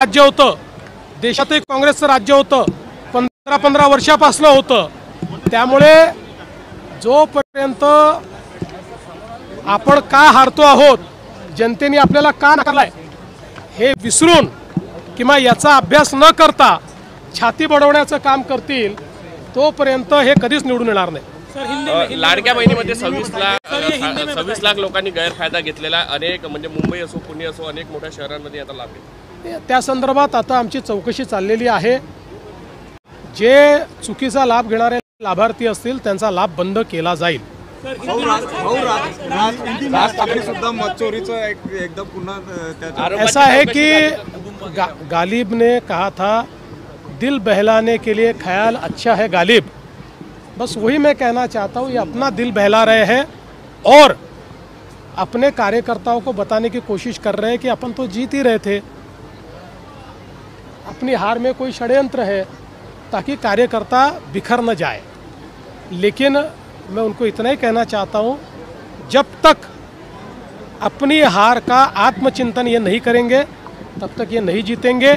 राज्य होतं, देशातही काँग्रेसचं राज्य होतं, 15 वर्षापासून होतं। त्यामुळे जोपर्यंत आपण का हारतो आहोत, जनतेने आपल्याला का नाकारलाय हे विसरून किंवा याचा अभ्यास न करता छाती बडवण्याचं काम करतील तोपर्यंत हे कधीच निवडून येणार नाही। लाडक्या बहिणीमध्ये 26 लाख लोकांनी गैरफायदा घेतलेला, अनेक म्हणजे मुंबई असो पुणे असो अनेक मोठ्या शहरांमध्ये आता लाभ घेतला। त्या संदर्भात आता आमची चौकशी चाललेली आहे। जे चुकीचा लाभ घेणारे लाभार्थी असतील त्यांचा लाभ बंद केला जाईल। ऐसा है कि गालिब ने कहा था दिल बहलाने के लिए ख्याल अच्छा है गालिब, बस वही मैं कहना चाहता हूँ। ये अपना दिल बहला रहे हैं और अपने कार्यकर्ताओं को बताने की कोशिश कर रहे हैं कि अपन तो जीत ही रहे थे, अपनी हार में कोई षड्यंत्र है ताकि कार्यकर्ता बिखर न जाए। लेकिन मैं उनको इतना ही कहना चाहता हूँ, जब तक अपनी हार का आत्मचिंतन ये नहीं करेंगे तब तक ये नहीं जीतेंगे।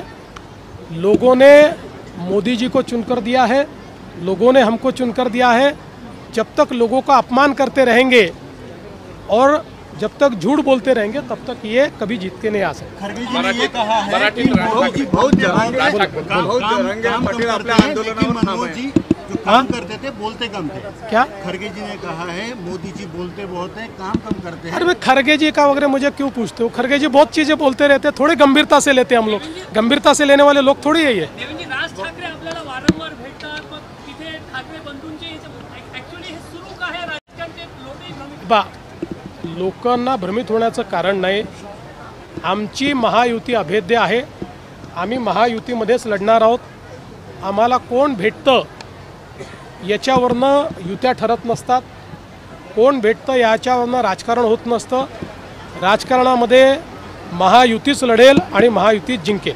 लोगों ने मोदी जी को चुनकर दिया है, लोगों ने हमको चुनकर दिया है। जब तक लोगों का अपमान करते रहेंगे और जब तक झूठ बोलते रहेंगे तब तक ये कभी जीत के नहीं आ सकते। खरगे जी ने ये कहा है कि मनोज जी जो काम करते थे बोलते कम थे। क्या खरगे जी ने कहा है मोदी जी बोलते बहुत हैं, काम कम करते हैं। अरे मैं खरगे जी का वगैरह मुझे क्यों पूछते हो? खरगे जी बहुत चीजें बोलते रहते हैं, थोड़ी गंभीरता से लेते हैं हम लोग। गंभीरता से लेने वाले लोग थोड़ी है ये। राज ठाकरे आपल्याला वारंवार भेटतात, मग तिथे ठाकरे बंधूंचे ऍक्च्युअली हे सुरू का आहे राजकारणाचे लोकही लोकांना भ्रमित होण्याचं कारण नाही। आमची महायुती अभेद्य आहे, आम्ही महायुतीमध्येच लढणार आहोत। आम्हाला कोण भेटतं याच्यावरनं युत्या ठरत नसतात, कोण भेटतं याच्यावरनं राजकारण होत नसतं। राजकारणामध्ये महायुतीच लढेल आणि महायुतीच जिंकेल।